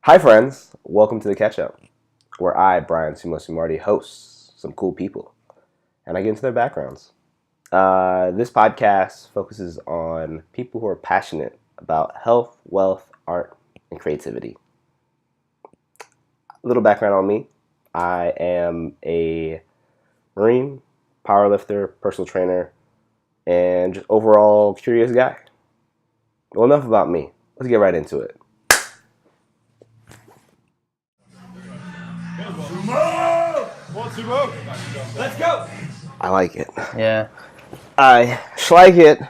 Hi, friends. Welcome to the Catch Up, where I, Bryan Sumardi, hosts some cool people, and I get into their backgrounds. This podcast focuses on people who are passionate about health, wealth, art, and creativity. A little background on me. I am a Marine, powerlifter, personal trainer, and just overall curious guy. Well, enough about me. Let's get right into it. Sumo! One Sumo! Let's go! I like it. Yeah. I like it.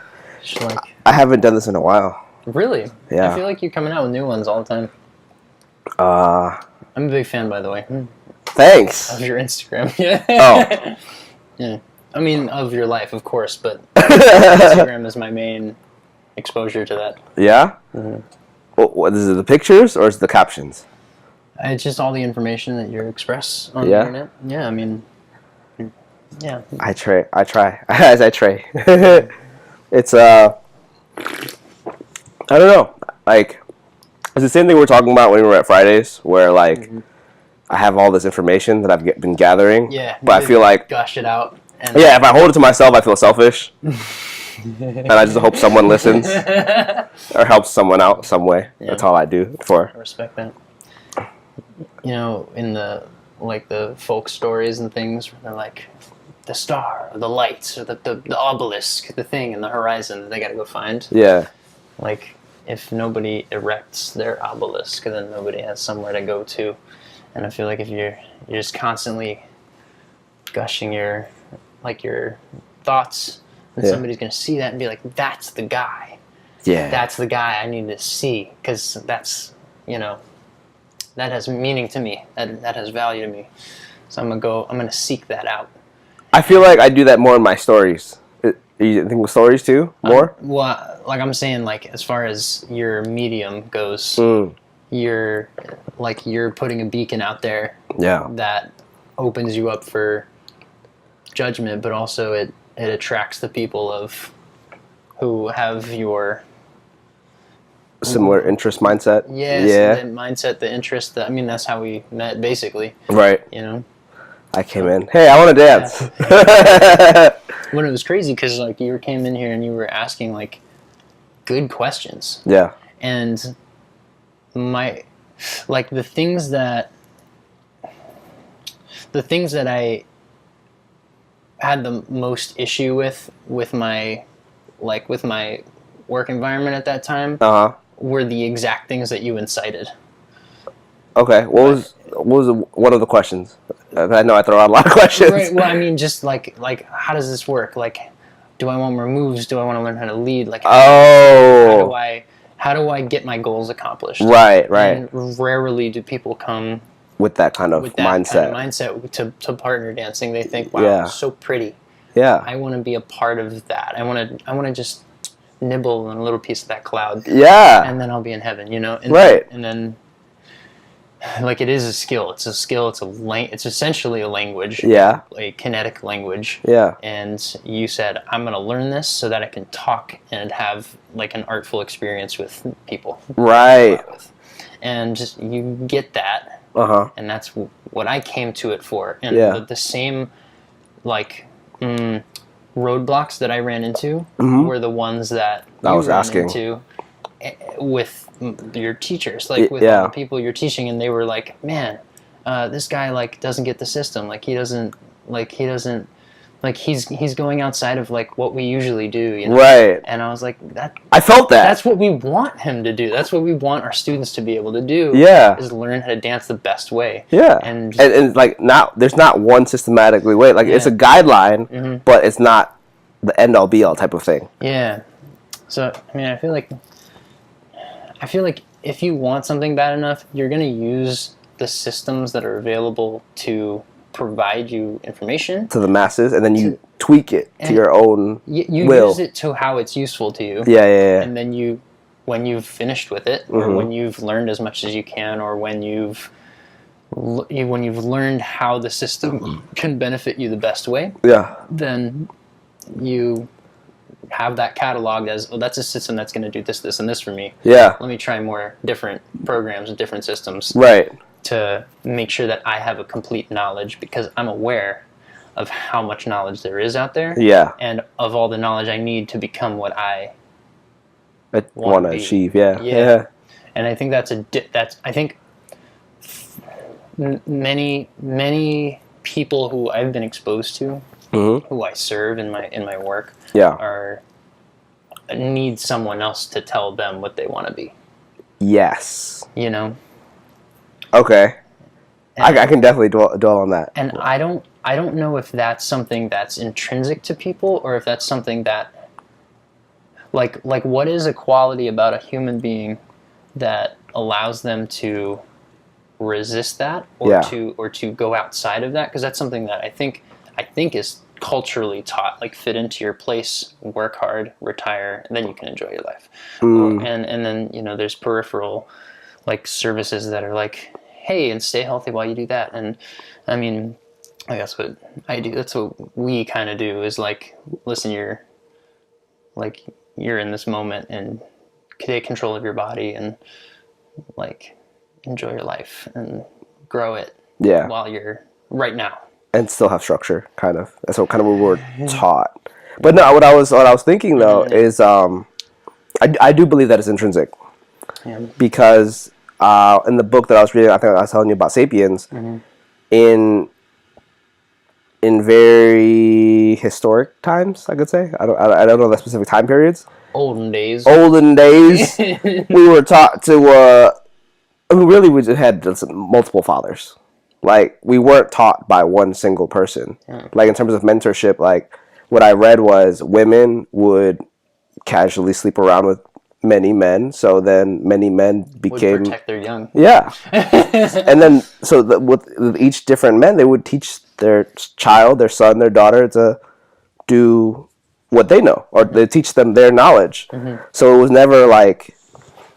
Schleich. I haven't done this in a while. Really? Yeah. I feel like you're coming out with new ones all the time. I'm a big fan, by the way, Thanks. of your Instagram. Yeah. Oh. Yeah. I mean, of your life, of course, but Instagram is my main exposure to that. Yeah? What is it, the pictures or is it the captions? It's just all the information that you express on Yeah? the internet. Yeah, I mean, yeah. I try. As I try. It's, I don't know. Like, it's the same thing we were talking about when we were at Fridays, where, like, I have all this information that I've been gathering. Yeah. But I feel like, gush it out. And yeah, if I hold it to myself, I feel selfish. And I just hope someone listens or helps someone out some way. Yeah. That's all I do for. I respect that. You know, in the folk stories and things, where they're like, the star, or the lights, or the obelisk, the thing in the horizon that they gotta go find. Yeah. Like, if nobody erects their obelisk, then nobody has somewhere to go to. And I feel like if you're just constantly gushing your thoughts, then somebody's gonna see that and be like, that's the guy. Yeah. That's the guy I need to see, because that's, you know, that has meaning to me. That has value to me. So I'm gonna seek that out. I feel like I do that more in my stories. You think with stories too? More? Well, like I'm saying, like as far as your medium goes, you're putting a beacon out there. Yeah. That opens you up for judgment, but also it attracts the people who have your Similar interest mindset. yeah. Yeah. The mindset, the interest. I mean, that's how we met, basically. Right. You know. I came in. Hey, I want to dance. When it was crazy, because like you came in here and you were asking like good questions. Yeah. And the things that I had the most issue with my work environment at that time were the exact things that you incited. Okay. What was one of the questions? I know I throw out a lot of questions. Right. Well, I mean, just like how does this work? Like, do I want more moves? Do I want to learn how to lead? Like, how do I get my goals accomplished? Right. And rarely do people come with that kind of mindset. To partner dancing. They think, wow, Yeah. it's so pretty. Yeah. I want to be a part of that. I want to just nibble on a little piece of that cloud. Yeah. And then I'll be in heaven, you know? Right. And then, like, it is a skill. It's a skill. It's essentially a language. Yeah. A kinetic language. Yeah. And you said, I'm going to learn this so that I can talk and have, like, an artful experience with people. Right. And just, you get that. And that's what I came to it for. And the same, like, roadblocks that I ran into were the ones that I was ran asking into with your teachers, like with all the people you're teaching, and they were like, man, this guy like doesn't get the system, he's going outside of like what we usually do, you know? Right. And I was like, I felt that. That's what we want him to do. That's what we want our students to be able to do. Yeah. Is learn how to dance the best way. Yeah. And like there's not one systematically way. Like it's a guideline, but it's not the end all be all type of thing. Yeah. So I mean, I feel like if you want something bad enough, you're gonna use the systems that are available to provide you information to the masses, and then you tweak it to your own you will. Use it to how it's useful to you. Yeah. And then when you've finished with it, or when you've learned as much as you can, or when you've learned how the system can benefit you the best way, then you have that cataloged as, oh, that's a system that's going to do this, this, and this for me. Yeah. Let me try more different programs and different systems. Right. To make sure that I have a complete knowledge, because I'm aware of how much knowledge there is out there. Yeah. And of all the knowledge I need to become what I want to achieve. Yeah. Yeah. And I think I think many people who I've been exposed to, who I serve in my work, need someone else to tell them what they want to be. Yes. You know. Okay. I can definitely dwell on that. And I don't know if that's something that's intrinsic to people, or if that's something that, like what is a quality about a human being that allows them to resist that, or to go outside of that? Because that's something that I think is culturally taught, like fit into your place, work hard, retire, and then you can enjoy your life. And then, you know, there's peripheral like services that are like, hey, and stay healthy while you do that. And I mean, I guess what I do, that's what we kind of do, is like, listen, you're in this moment, and take control of your body, and like enjoy your life and grow it while you're right now. And still have structure, kind of. That's what we were taught. But no, what I was thinking though is I do believe that it's intrinsic. Yeah. Because in the book that I was reading, I think I was telling you about Sapiens, in very historic times, I could say. I don't know the specific time periods. Olden days. We were taught to. Really, we just had multiple fathers. Like, we weren't taught by one single person. Like, in terms of mentorship, like, what I read was women would casually sleep around with many men, so then many men became... would protect their young. Yeah. And then, so with each different men, they would teach their child, their son, their daughter to do what they know, or they teach them their knowledge. So it was never like...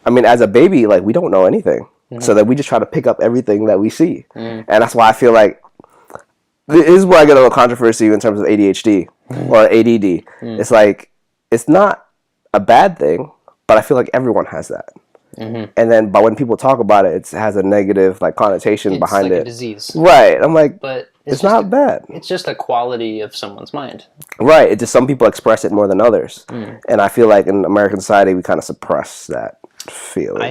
I mean, as a baby, like, we don't know anything. So that we just try to pick up everything that we see. And that's why I feel like this is where I get a little controversy in terms of ADHD or ADD. It's like, it's not a bad thing, but I feel like everyone has that. And then, but when people talk about it, it has a negative like connotation behind it. It's like a disease. Right. I'm like, but it's not bad. It's just a quality of someone's mind. Right. It just, some people express it more than others. And I feel like in American society, we kind of suppress that feeling.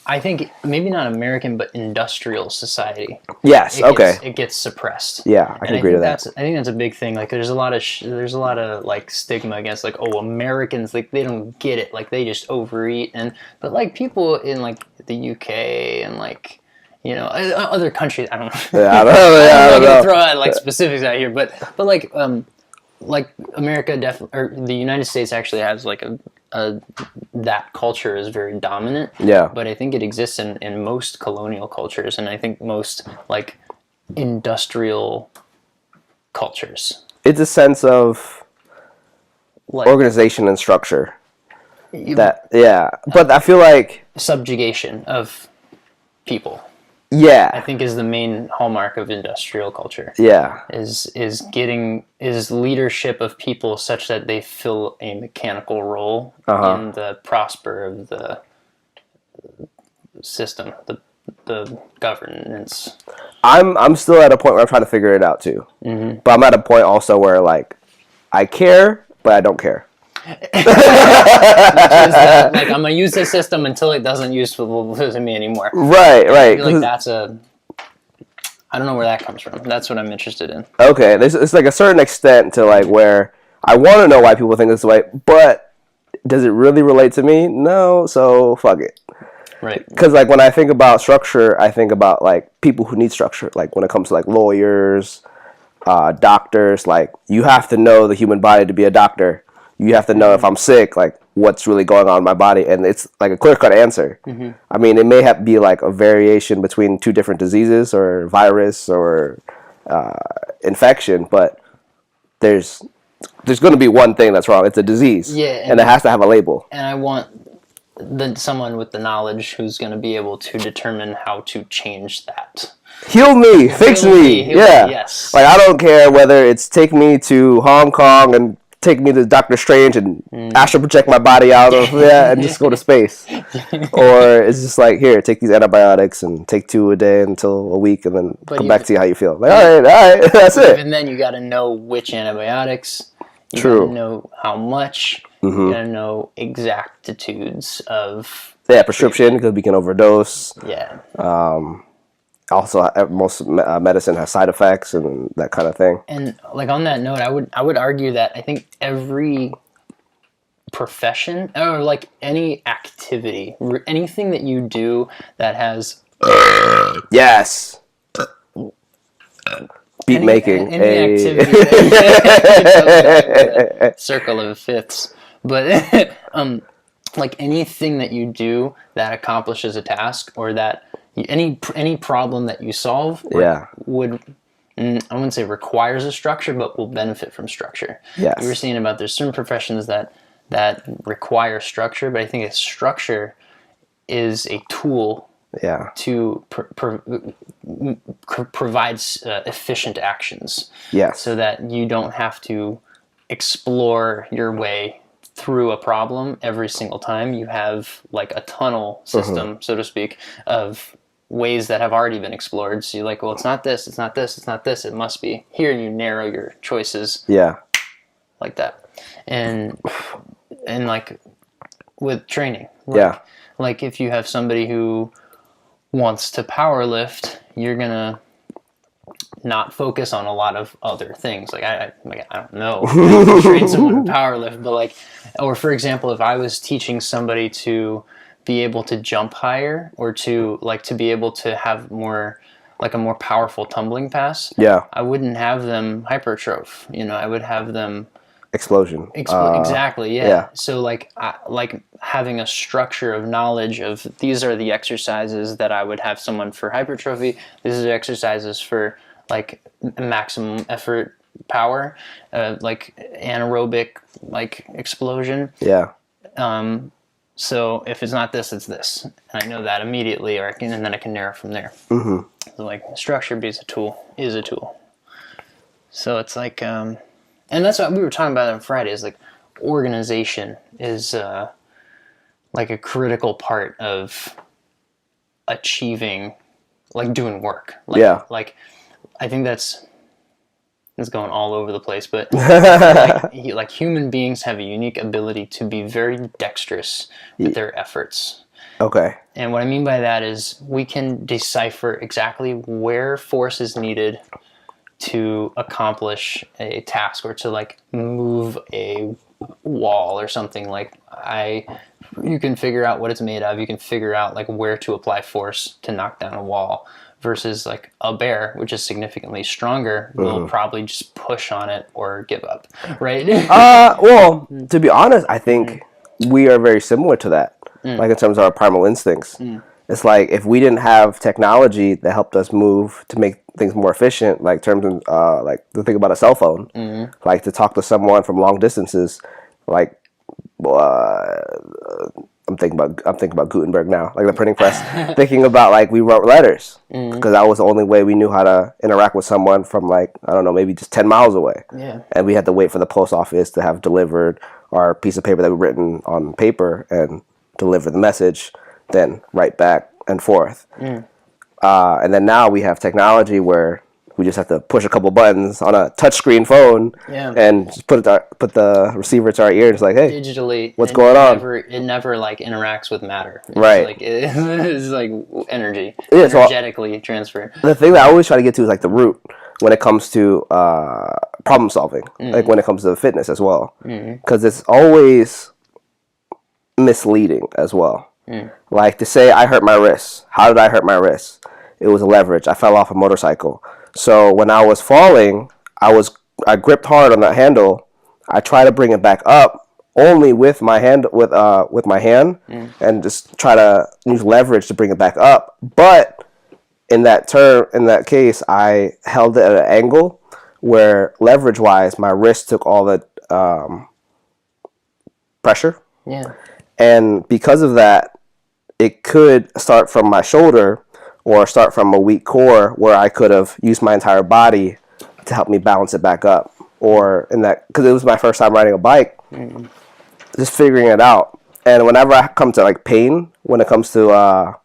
I think maybe not American, but industrial society. Yes. It gets suppressed. Yeah, I can agree to that. I think that's a big thing. Like, there's a lot of like stigma against, like, oh, Americans, like, they don't get it, like, they just overeat, but like people in like the UK and like, you know, other countries, I don't know. Yeah, I don't know. I'm not gonna throw out like specifics out here, but like America definitely, or the United States actually has like that culture is very dominant. Yeah. But I think it exists in most colonial cultures, and I think most like industrial cultures. It's a sense of like organization and structure. But I feel like subjugation of people. Yeah, I think is the main hallmark of industrial culture. Yeah, is leadership of people such that they fill a mechanical role in the prosper of the system, the governance. I'm still at a point where I'm trying to figure it out too, but I'm at a point also where like I care, but I don't care. Like, I'm gonna use this system until it doesn't useful to me anymore. Right. I feel like I don't know where that comes from. That's what I'm interested in. Okay, it's like a certain extent to like where I want to know why people think this way, but does it really relate to me? No, so fuck it. Right. Because like when I think about structure, I think about like people who need structure. Like when it comes to like lawyers, doctors, like you have to know the human body to be a doctor. You have to know if I'm sick, like what's really going on in my body, and it's like a clear-cut answer. I mean, it may be like a variation between two different diseases or virus or infection, but there's going to be one thing that's wrong. It's a disease, and it has to have a label. And I want someone with the knowledge who's going to be able to determine how to change that. Heal me, fix me. Yeah. Yes. Like I don't care whether it's take me to Hong Kong and take me to Doctor Strange and astral project my body out of and just go to space. Or it's just like, here, take these antibiotics and take 2 a day until a week and then come back to see how you feel. Like, all right, that's it. Even then, you got to know which antibiotics. You True. got to know how much. You got to know exactitudes of... Yeah, prescription, because we can overdose. Yeah. Also, most medicine has side effects and that kind of thing. And like on that note, I would argue that I think every profession or like any activity, anything that you do that has yes, beat making any activity, circle of fifths, but like anything that you do that accomplishes a task or that. Any problem that you solve would, I wouldn't say requires a structure, but will benefit from structure. Yes. You were saying about there's certain professions that require structure, but I think a structure is a tool to provide efficient actions. Yes. So that you don't have to explore your way through a problem every single time. You have like a tunnel system, so to speak, of ways that have already been explored. So you're like, well, it's not this, it's not this, it's not this, it must be here. And you narrow your choices like that. And like with training, like if you have somebody who wants to power lift, you're going to not focus on a lot of other things. Like I don't know, train someone to power lift, but like, or for example, if I was teaching somebody to be able to jump higher or to be able to have more like a more powerful tumbling pass, I wouldn't have them hypertroph. I would have them explosion. Exactly. Yeah. So like having a structure of knowledge of these are the exercises that I would have someone for hypertrophy. These are the exercises for like maximum effort power, like anaerobic, like explosion. Yeah. So if it's not this, it's this, and I know that immediately, and then I can narrow from there. So like structure is a tool. So it's like, and that's what we were talking about on Friday. Is like organization is like a critical part of achieving, like doing work. Like I think that's going all over the place, but like human beings have a unique ability to be very dexterous with their efforts. Okay. And what I mean by that is we can decipher exactly where force is needed to accomplish a task or to like move a wall or something. Like you can figure out what it's made of. You can figure out like where to apply force to knock down a wall. Versus like a bear, which is significantly stronger, will probably just push on it or give up, right? Well, to be honest, I think we are very similar to that. Like in terms of our primal instincts. It's like if we didn't have technology that helped us move to make things more efficient, like terms of like the thing about a cell phone, like to talk to someone from long distances, like I'm thinking about Gutenberg now, like the printing press. Thinking about like we wrote letters because that was the only way we knew how to interact with someone from like, I don't know, maybe just 10 miles away. Yeah. And we had to wait for the post office to have delivered our piece of paper that we written on paper and deliver the message, then write back and forth. And then now we have technology where we just have to push a couple buttons on a touchscreen phone and just put the receiver to our ear and it's like, hey, digitally, what's going on? It never like interacts with matter. It's right. Like it's like energy, energetically transferred. The thing that I always try to get to is like the root when it comes to problem solving, like when it comes to fitness as well, because it's always misleading as well. Like to say I hurt my wrist. How did I hurt my wrist? It was a leverage. I fell off a motorcycle. So when I was falling, I gripped hard on that handle. I try to bring it back up only with my hand and just try to use leverage to bring it back up. But in that case, I held it at an angle where leverage wise, my wrist took all the pressure. Yeah. And because of that, it could start from my shoulder or start from a weak core where I could have used my entire body to help me balance it back up. or in that, because it was my first time riding a bike, just figuring it out. And whenever I come to like pain, when it comes to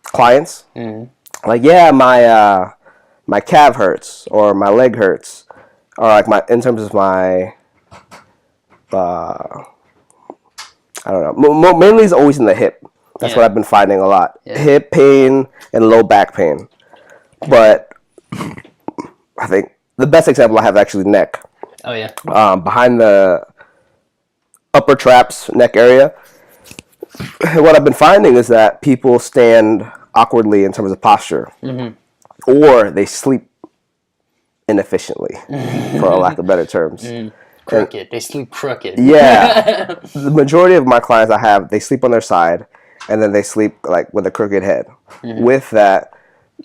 clients, like, yeah, my calf hurts or my leg hurts, or like in terms of my I don't know, mainly it's always in the hip. That's what I've been finding a lot. Hip pain and low back pain. But I think the best example I have is actually neck. Oh yeah. Behind the upper traps, neck area. What I've been finding is that people stand awkwardly in terms of posture, or they sleep inefficiently, for a lack of better terms. Crooked. They sleep crooked. Yeah. The majority of my clients I have, they sleep on their side, and then they sleep like with a crooked head. With that,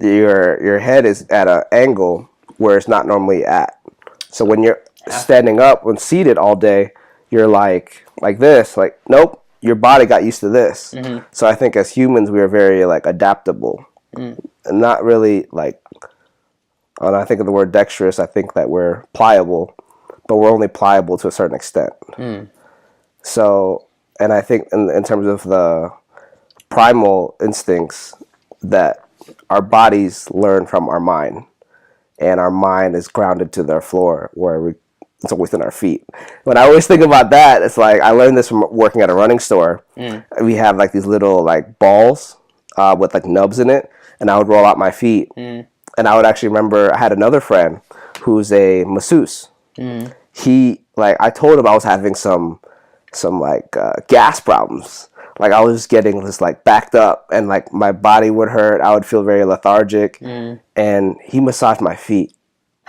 your head is at an angle where it's not normally at. So when you're standing up, when seated all day, you're like this, like, nope, your body got used to this. So I think as humans, we are very like adaptable, and not really like, when I think of the word dexterous, I think that we're pliable, but we're only pliable to a certain extent. So, and I think in terms of the primal instincts, that our bodies learn from our mind, and our mind is grounded to their floor, where it's always in our feet. When I always think about that, it's like, I learned this from working at a running store. We have like these little like balls with like nubs in it, and I would roll out my feet. And I would actually remember, I had another friend who's a masseuse. He, like, I told him I was having some like gas problems. Like, I was getting this like backed up, and like my body would hurt. I would feel very lethargic, and he massaged my feet.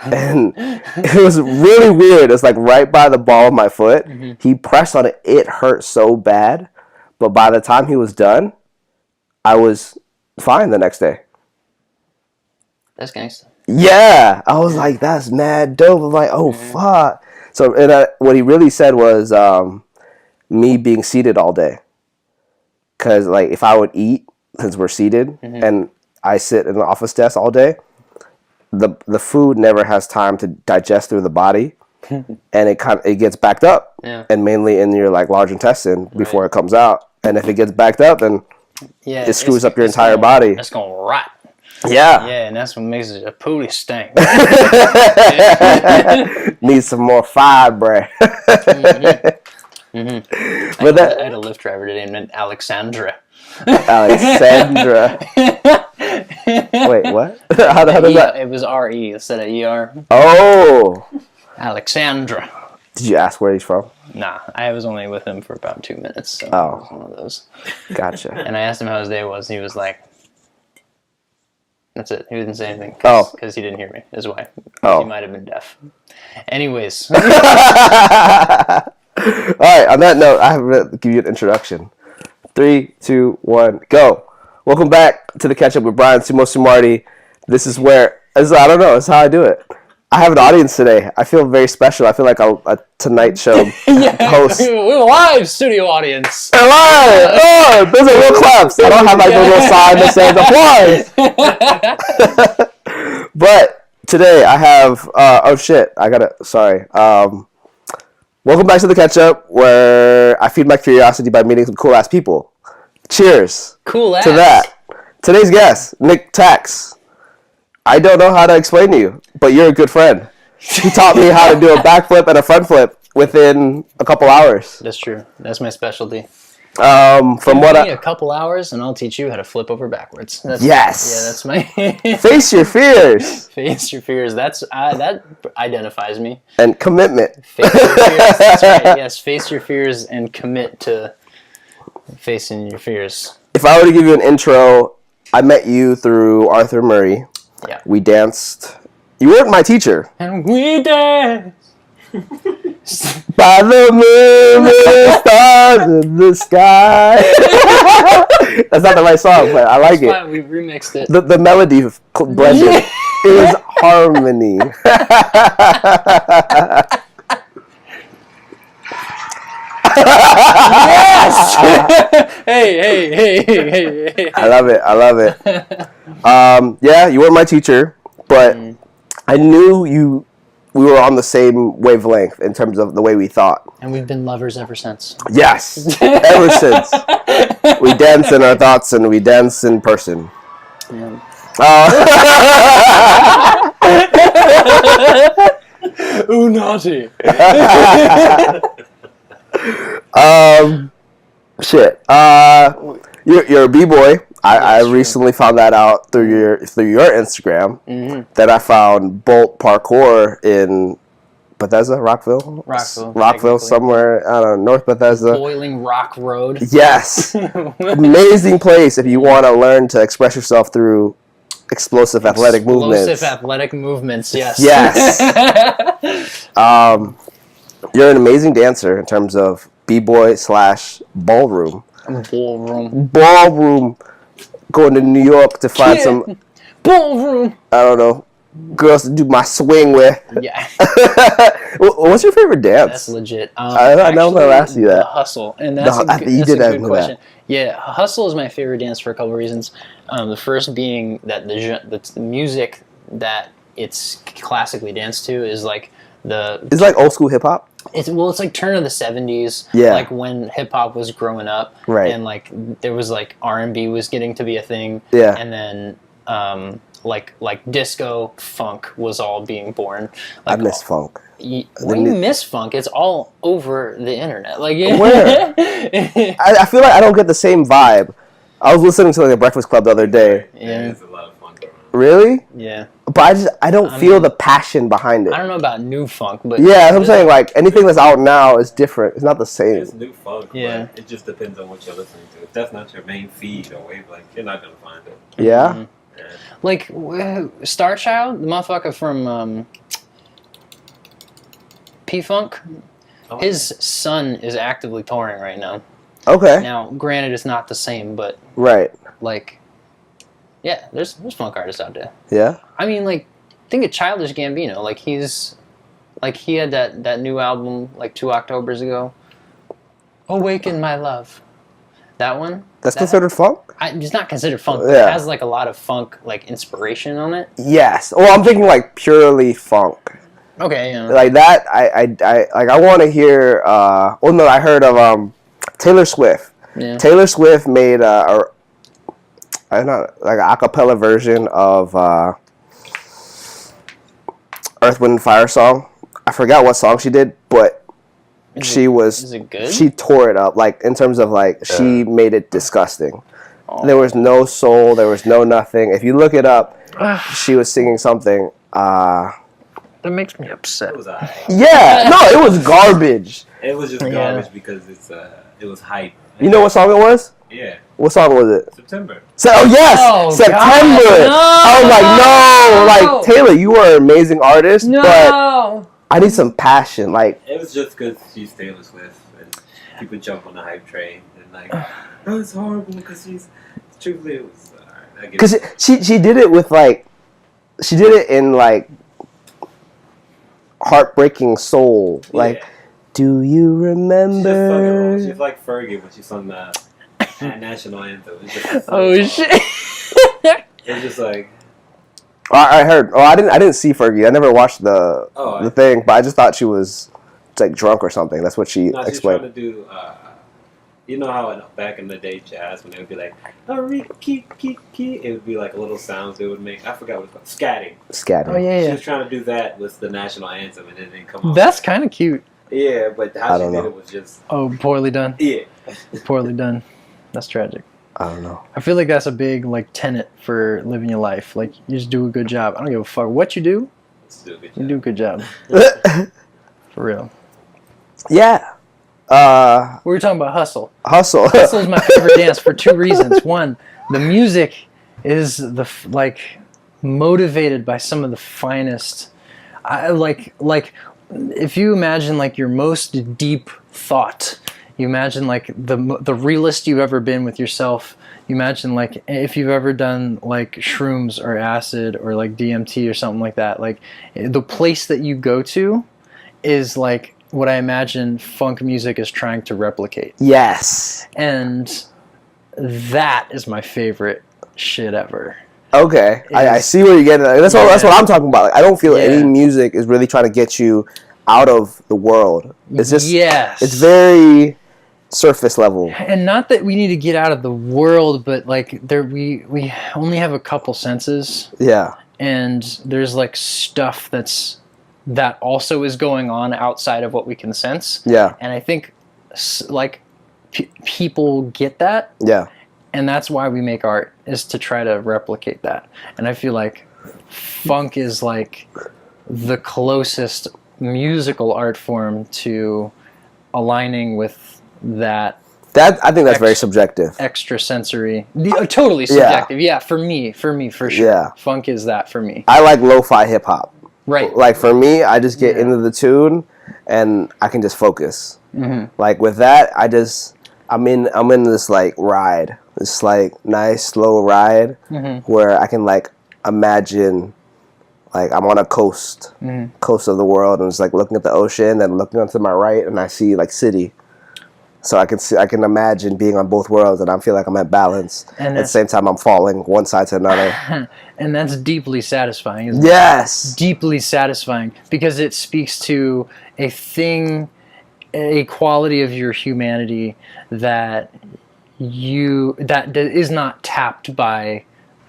And it was really weird. It's like right by the ball of my foot. He pressed on it. It hurt so bad. But by the time he was done, I was fine the next day. That's gangsta. Yeah. I was like, that's mad dope. I'm like, oh, fuck. So what he really said was me being seated all day. Because like if I would eat, since we're seated, and I sit in the office desk all day, the food never has time to digest through the body, and it gets backed up, and mainly in your like large intestine before it comes out. And if it gets backed up, then it screws up your entire body. It's gonna rot. Yeah. Yeah, and that's what makes it a pooty stink. Need some more fiber. But I had a Lyft driver today named Alexandra. Alexandra. Wait, what? How does that? It was R-E instead of E-R. Oh. Alexandra. Did you ask where he's from? Nah, I was only with him for about 2 minutes. So Oh. it was one of those. Gotcha. And I asked him how his day was, and he was like, that's it. He didn't say anything. Because he didn't hear me. His wife. He might have been deaf. Anyways. All right, on that note, I have to give you an introduction. 3, 2, 1, go. Welcome back to the Catch Up with Bryan, Sumo, Sumardi. This is where, I don't know, it's how I do it. I have an audience today. I feel very special. I feel like a Tonight Show host. We're live, studio audience. We're live! Oh, those are real claps. I don't have like a little sign that says applause. But today I have, welcome back to the Catch Up, where I feed my curiosity by meeting some cool ass people. Cheers. Cool ass. To that. Today's guest, Nick Tax. I don't know how to explain to you, but you're a good friend. He taught me how to do a backflip and a front flip within a couple hours. That's true. That's my specialty. A couple hours, and I'll teach you how to flip over backwards. Yes. Yeah, that's my. Face your fears. Face your fears. That identifies me. And commitment. Face your fears. That's right. Yes, face your fears and commit to facing your fears. If I were to give you an intro, I met you through Arthur Murray. Yeah. We danced. You weren't my teacher. And we danced. By the moon and the stars in the sky. That's not the right song, but I like it. We remixed it. The melody blended. It was harmony. Yes! Hey. I love it. Yeah, you weren't my teacher, but I knew you we were on the same wavelength in terms of the way we thought. And we've been lovers ever since. Yes, ever since. We dance in our thoughts and we dance in person. Yeah. Ooh, naughty. Shit. You're a b-boy. I recently found that out through your Instagram. Mm-hmm. That I found Bolt Parkour in Bethesda, Rockville, somewhere, I don't know, North Bethesda. Boiling Rock Road. Yes. Amazing place if you want to learn to express yourself through explosive athletic movements. Explosive athletic movements, yes. Yes. You're an amazing dancer in terms of b-boy / ballroom. Ballroom. Going to New York to find some ballroom. I don't know, girls to do my swing with. Yeah. What's your favorite dance? That's legit. I know I'll ask you that. The hustle, and that's a good question. That. Yeah, hustle is my favorite dance for a couple of reasons. The first being that the music that it's classically danced to is like it's like old school hip hop. It's like turn of the 70s, like when hip hop was growing up, right? And like there was like R&B was getting to be a thing, and then like disco, funk was all being born. Like, I miss funk. You miss funk? It's all over the internet. Like where? I feel like I don't get the same vibe. I was listening to like the Breakfast Club the other day. Yeah, there's a lot of funk around. Really? Yeah. But I don't feel the passion behind it. I don't know about new funk, but yeah, I'm saying like anything that's out now is different. It's not the same. It's new funk, but it just depends on what you're listening to. If that's not your main feed or wavelength, you're not gonna find it. Yeah. Mm-hmm. Like Star Child, the motherfucker from P-Funk, his son is actively touring right now. Okay. Now, granted, it's not the same, but right. Like. Yeah, there's funk artists out there. Yeah. I mean, like, think of Childish Gambino. Like, he had that new album like 2 Octobers ago. Awaken My Love. That one. That's considered funk? It's not considered funk, but it has like a lot of funk like inspiration on it. Yes. Well, I'm thinking like purely funk. Okay. Yeah. Like that, I want to hear. I heard of Taylor Swift. Yeah. Taylor Swift made I don't know, like an a cappella version of Earth, Wind, and Fire song. I forgot what song she did, but Is it good? She tore it up, like in terms of like she made it disgusting. Oh. There was no soul, there was no nothing. If you look it up, she was singing something. That makes me upset. It was yeah, no, it was garbage. It was just garbage because it was hype. You know what song it was? Yeah. What song was it? September. Yes! September! God, no! I was like, no! Like, Taylor, you are an amazing artist, but I need some passion. Like, it was just because she's Taylor Swift and people jump on the hype train and like, oh, it's horrible because truthfully, it was, because she did it with like, she did it in like, heartbreaking soul. Like, do you remember? She's like Fergie when she sung that national anthem. Shit! It's just like. I heard. Oh, I didn't see Fergie. I never watched the thing, but I just thought she was like drunk or something. That's what she explained. She's trying to do. You know how back in the day, jazz, when they would be like, it would be like little sounds they would make. I forgot what it's called. Scatting. Oh, yeah. She was trying to do that with the national anthem, and it didn't come out. That's kind of cute. Yeah, but how she did it was just... Oh, poorly done. Yeah. Poorly done. That's tragic. I don't know. I feel like that's a big like tenet for living your life. Like, you just do a good job. I don't give a fuck what you do. You do a good job. For real. Yeah. We were talking about hustle. Hustle is my favorite dance for 2 reasons. One, the music is motivated by some of the finest. I like if you imagine like your most deep thought. You imagine like the realest you've ever been with yourself. You imagine like if you've ever done like shrooms or acid or like DMT or something like that. Like the place that you go to is like what I imagine funk music is trying to replicate. Yes. And that is my favorite shit ever. Okay, I see where you're getting at. That's what I'm talking about. Like, I don't feel any music is really trying to get you out of the world. It's just it's very surface level. And not that we need to get out of the world, but like we only have a couple senses. Yeah. And there's like stuff that also is going on outside of what we can sense. Yeah. And I think like people get that. Yeah. And that's why we make art, is to try to replicate that. And I feel like funk is like the closest musical art form to aligning with that. I think that's very subjective. Extrasensory. Totally subjective. Yeah, for me, for sure. Yeah. Funk is that for me. I like lo-fi hip-hop. Right. Like, for me, I just get into the tune, and I can just focus. Mm-hmm. Like, with that, I'm in this, like, ride. This, like, nice, slow ride where I can, like, imagine, like, I'm on a coast of the world, and it's, like, looking at the ocean, and looking onto my right, and I see, like, city. So I can imagine being on both worlds, and I feel like I'm at balance. And at the same time, I'm falling one side to another. And that's deeply satisfying, isn't it? Yes! Deeply satisfying, because it speaks to a quality of your humanity that is not tapped by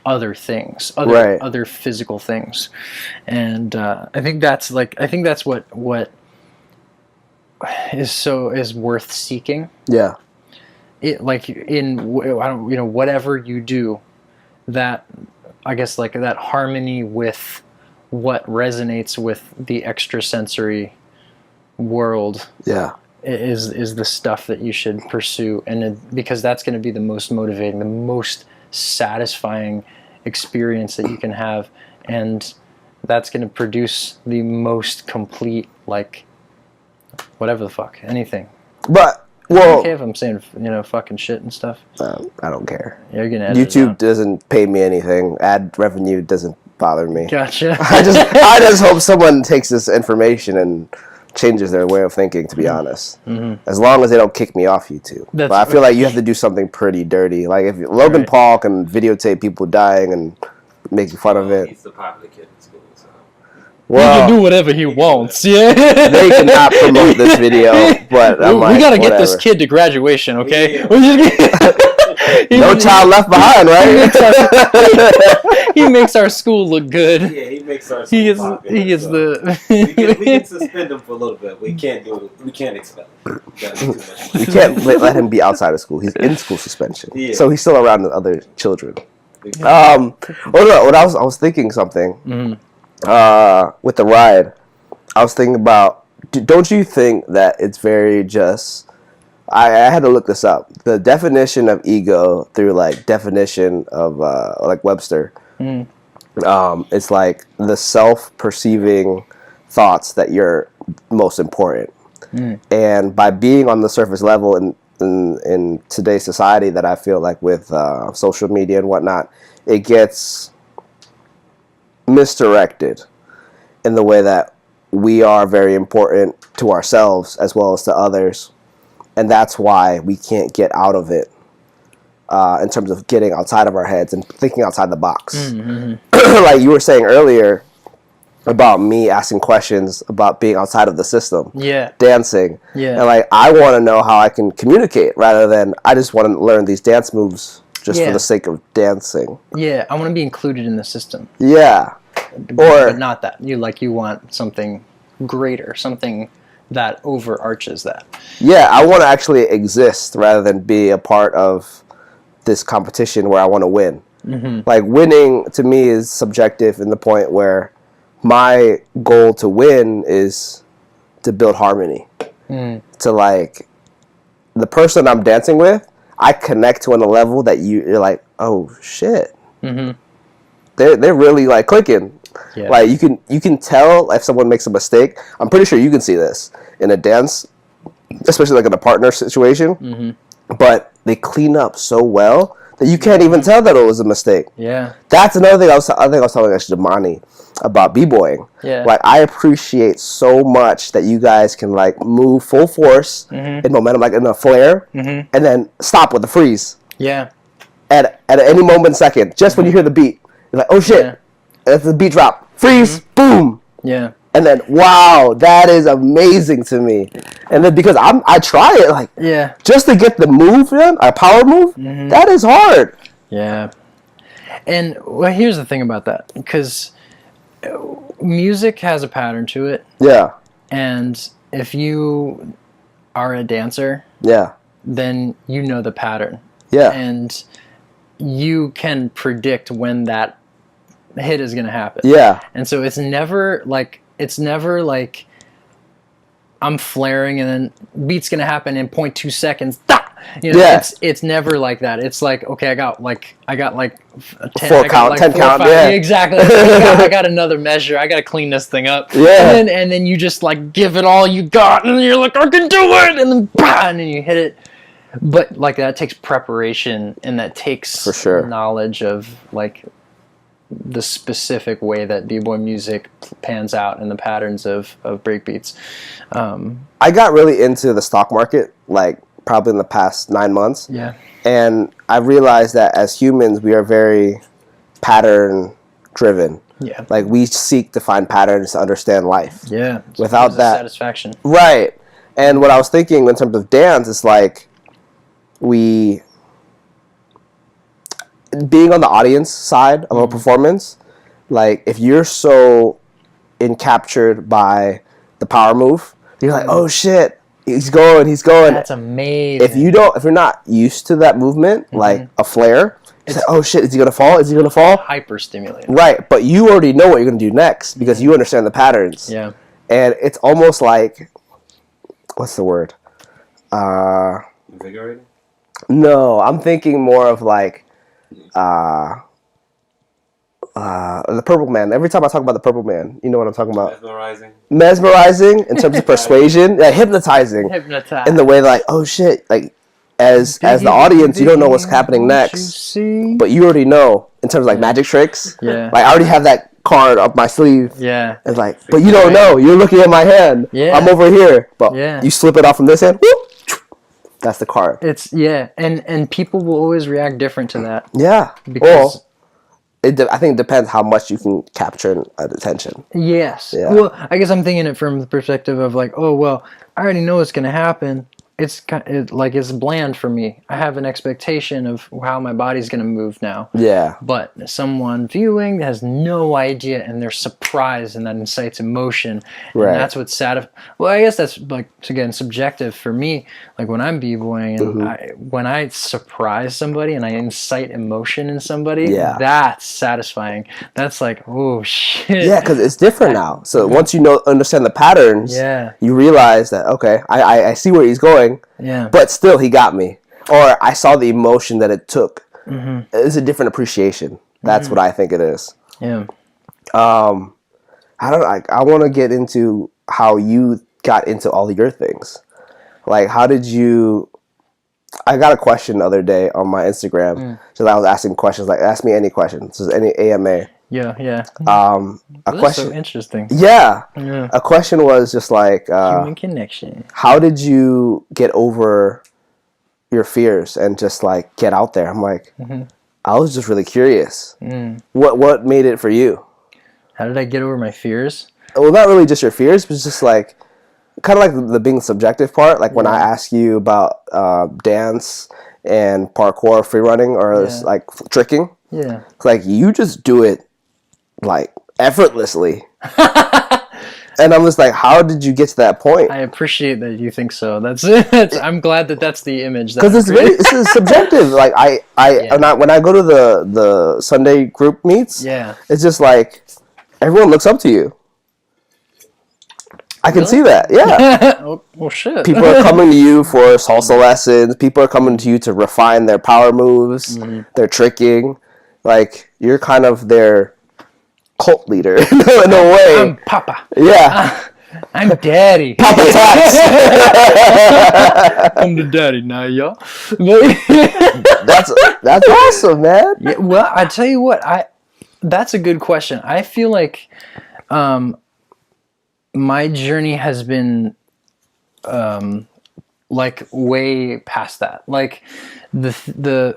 other things, other physical things. And I think that's what is worth seeking. Yeah. It, like, whatever you do, that, I guess, like, that harmony with what resonates with the extrasensory world. Yeah. Is the stuff that you should pursue, and because that's going to be the most motivating, the most satisfying experience that you can have, and that's going to produce the most complete, like, whatever the fuck, anything. But well, okay if I'm saying fucking shit and stuff. I don't care. You're gonna YouTube doesn't pay me anything. Ad revenue doesn't bother me. Gotcha. I just hope someone takes this information and changes their way of thinking, to be honest. As long as they don't kick me off YouTube. But I feel like you have to do something pretty dirty. Like, if Logan Paul can videotape people dying and make fun of it. He's the popular kid in school, so. Well, he can do whatever he wants. Yeah. They cannot promote this video, but we gotta get this kid to graduation, okay? No child left behind, right? He makes our school look good. Yeah, he makes our school popular. He is we can suspend him for a little bit. We can't expel him. We can't let him be outside of school. He's in school suspension, so he's still around the other children. What I was thinking something with the ride. I was thinking about. Don't you think that it's very just? I had to look this up. The definition of ego through, like, definition of like Webster. It's like the self-perceiving thoughts that you're most important. And by being on the surface level in today's society, that I feel like with social media and whatnot, it gets misdirected in the way that we are very important to ourselves as well as to others. And that's why we can't get out of it in terms of getting outside of our heads and thinking outside the box. Like you were saying earlier about me asking questions about being outside of the system. Yeah. Dancing. Yeah. And, like, I want to know how I can communicate rather than I just want to learn these dance moves just for the sake of dancing. Yeah. I want to be included in the system. Yeah. But not that. You want something greater, something that overarches that. Yeah, I want to actually exist rather than be a part of this competition where I want to win. Like, winning to me is subjective in the point where my goal to win is to build harmony. To, like, the person I'm dancing with, I connect to on a level that you're like, oh shit. They're really, like, clicking. Yeah. Like, you can tell if someone makes a mistake. I'm pretty sure you can see this in a dance, especially like in a partner situation. But they clean up so well that you can't even tell that it was a mistake. Yeah, that's another thing I think I was telling actually Damani about b-boying. Yeah, like, I appreciate so much that you guys can, like, move full force in momentum, like in a flare, and then stop with a freeze. Yeah, at any moment second, just when you hear the beat. You're like, oh shit, that's the beat drop, freeze, boom. Yeah. And then, wow, that is amazing to me. And then because I try it, like, just to get the move in, a power move, that is hard. Yeah. And well, here's the thing about that, because music has a pattern to it. Yeah. And if you are a dancer, then you know the pattern. Yeah. And you can predict when that hit is going to happen. Yeah. And so it's never like I'm flaring and then beat's going to happen in 0.2 seconds. You know, it's never like that. It's like, okay, I got like a 10 count. Yeah, exactly. I got another measure. I got to clean this thing up. Yeah. And then you just like give it all you got, and you're like, I can do it, and then and then you hit it. But like that takes preparation, and that takes for sure knowledge of like the specific way that b-boy music pans out and the patterns of breakbeats. I got really into the stock market like probably in the past 9 months. Yeah. And I realized that as humans, we are very pattern driven. Yeah. Like we seek to find patterns to understand life. Yeah. Without that satisfaction. Right. And what I was thinking in terms of dance is like being on the audience side of a performance, like if you're so encaptured by the power move, you're like, oh shit, he's going. That's amazing. If you're not used to that movement, like a flare, it's like, oh shit, is he gonna fall? Hyper stimulating. Right, but you already know what you're gonna do next because you understand the patterns. Yeah. And it's almost like, what's the word? Invigorating? No, I'm thinking more of like the Purple Man. Every time I talk about the Purple Man, you know what I'm talking about? Mesmerizing in terms of persuasion. Yeah, hypnotizing. In the way that, like, oh shit, like as the audience, you don't know what's happening next, but you already know in terms of like magic tricks. Yeah. Like I already have that card up my sleeve. Yeah. It's like, but you don't know. You're looking at my hand. Yeah. I'm over here. But yeah. You slip it off from this hand. Whoop, that's the card. It's and people will always react different to that. Yeah. Because I think it depends how much you can capture attention. Yes. Yeah. Well, I guess I'm thinking it from the perspective of like, oh well, I already know what's gonna happen. It's it's bland for me. I have an expectation of how my body's going to move now. Yeah. But someone viewing has no idea, and they're surprised, and that incites emotion. And that's what's well, I guess that's like, again, subjective for me. Like when I'm b-boying and when I surprise somebody and I incite emotion in somebody, that's satisfying. That's like, oh shit. Yeah, because it's different now. So once you understand the patterns, you realize that, okay, I see where he's going. Yeah. But still, he got me. Or I saw the emotion that it took. It's a different appreciation. That's what I think it is. Yeah. I want to get into how you got into all of your things. Like, how did you... I got a question the other day on my Instagram. So I was asking questions, like, ask me any questions. So any AMA. Yeah. A question. So interesting. Yeah. A question was just like human connection. How did you get over your fears and just like get out there? I'm like, I was just really curious. What made it for you? How did I get over my fears? Well, not really just your fears, but just like kind of like the being subjective part. Like when I ask you about dance and parkour, free running, or like tricking. Yeah. Like you just do it like effortlessly. And I'm just like, how did you get to that point? I appreciate that you think so. I'm glad that that's the image. Because it's subjective. Like when I go to the Sunday group meets, it's just like everyone looks up to you. I can see that. Yeah. Well, shit. People are coming to you for salsa lessons. People are coming to you to refine their power moves, their tricking. Like you're kind of their cult leader in a way. I'm Papa. Yeah. I'm Daddy. Papa Tax. I'm the daddy now, y'all. That's awesome, man. Yeah, well, I tell you what, that's a good question. I feel like my journey has been like way past that. Like the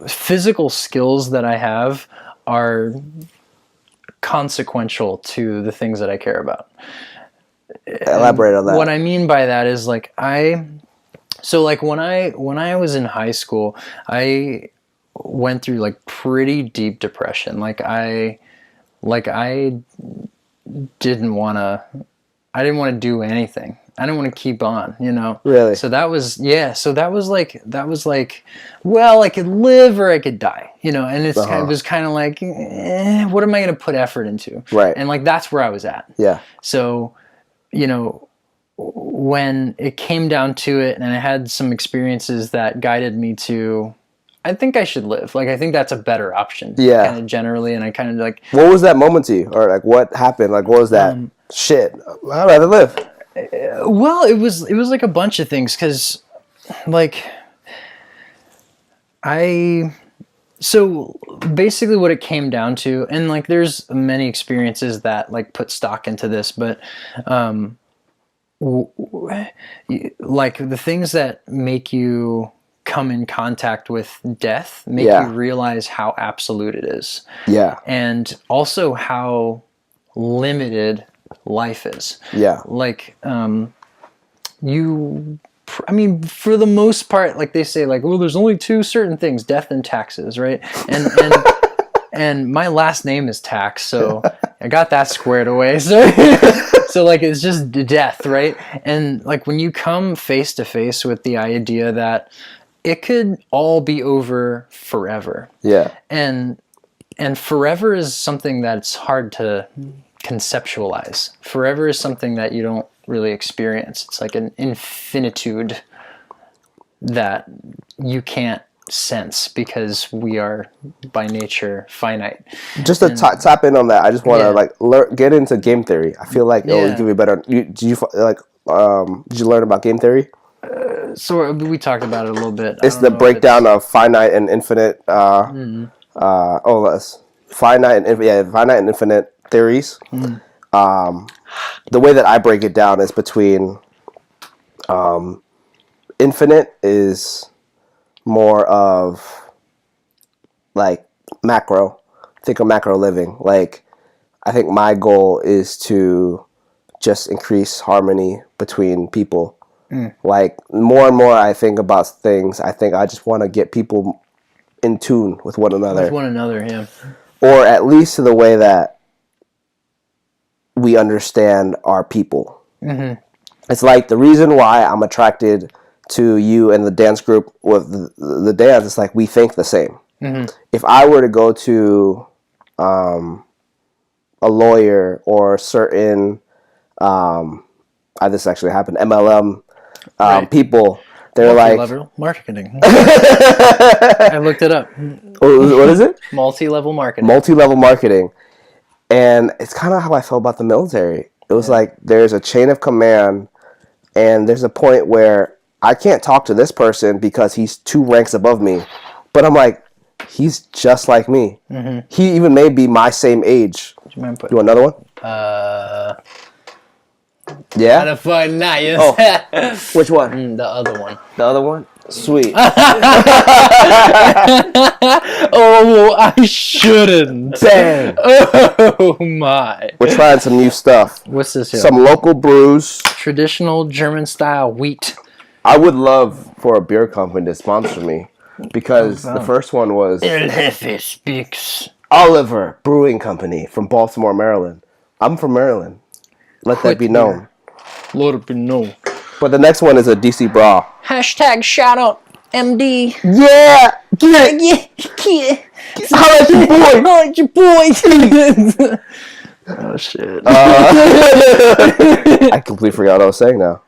physical skills that I have are consequential to the things that I care about. Elaborate on that. What I mean by that is like so like when I was in high school, I went through like pretty deep depression. Like I didn't want to do anything. I didn't want to keep on, you know? Really? So that was like, well, I could live or I could die, you know? And it was kind of like, what am I going to put effort into? Right. And like, that's where I was at. Yeah. So, you know, when it came down to it and I had some experiences that guided me to, I think I should live. Like, I think that's a better option. Yeah. Kind of generally. And I kind of like... What was that moment to you? Or like, what happened? Like, what was that? Shit. I'd rather live. Well, it was like a bunch of things. Because, like, so basically what it came down to, and like there's many experiences that like put stock into this, but like the things that make you come in contact with death make you realize how absolute it is. Yeah. And also how limited life is. Yeah. Like I mean, for the most part, like they say, like, well, there's only two certain things, death and taxes, right? And and my last name is Tax, so I got that squared away. So like, it's just death, right? And like, when you come face to face with the idea that it could all be over forever. Yeah. And forever is something that's hard to conceptualize. Forever is something that you don't really experience. It's like an infinitude that you can't sense because we are by nature finite. Just to tap in on that, I just want to like get into game theory. I feel like it'll give you better. Did you learn about game theory? So we talked about it a little bit. It's the breakdown of finite and infinite. Finite and infinite theories. The way that I break it down is between infinite is more of like macro. Think of macro living. Like, I think my goal is to just increase harmony between people. Like, more and more I think about things, I think I just want to get people in tune with one another. With one another, yeah. Or at least to the way that we understand our people. Mm-hmm. It's like the reason why I'm attracted to you and the dance group with the dance, it's like we think the same. Mm-hmm. If I were to go to a lawyer or certain, this actually happened, MLM people, they're multi-level marketing. I looked it up. What is it? Multi-level marketing. Multi-level marketing. And it's kind of how I felt about the military. It was like there's a chain of command, and there's a point where I can't talk to this person because he's 2 ranks above me. But I'm like, he's just like me. Mm-hmm. He even may be my same age. You want another one? Yeah? Out of fun, nice. Oh. Which one? The other one. The other one? Sweet. Oh, I shouldn't. Dang. Oh, my. We're trying some new stuff. What's this here? Some local brews. Traditional German-style wheat. I would love for a beer company to sponsor me, because the first one was El Jefe Speaks. Oliver Brewing Company from Baltimore, Maryland. I'm from Maryland. Let that be known. Let it be known. But the next one is a DC Bra. Hashtag shout out MD. Yeah! Get it! Yeah! Holla at your boy! Holla at your boy! Oh, shit. I completely forgot what I was saying now.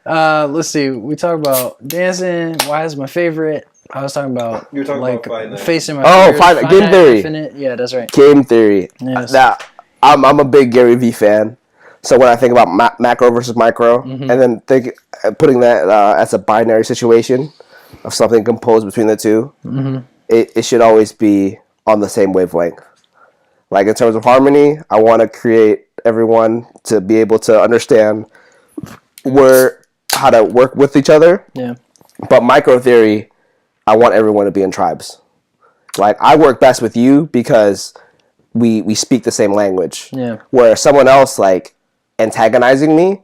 Let's see. We talked about dancing. Why is my favorite? I was talking about, you were talking like, about facing my finite. Game theory. Infinite. Yeah, that's right. Game theory. Yes. Now, I'm a big Gary Vee fan. So when I think about macro versus micro, and then putting that as a binary situation of something composed between the two, it should always be on the same wavelength. Like, in terms of harmony, I want to create everyone to be able to understand how to work with each other. Yeah. But micro theory, I want everyone to be in tribes. Like, I work best with you because we speak the same language. Yeah. Where someone else like antagonizing me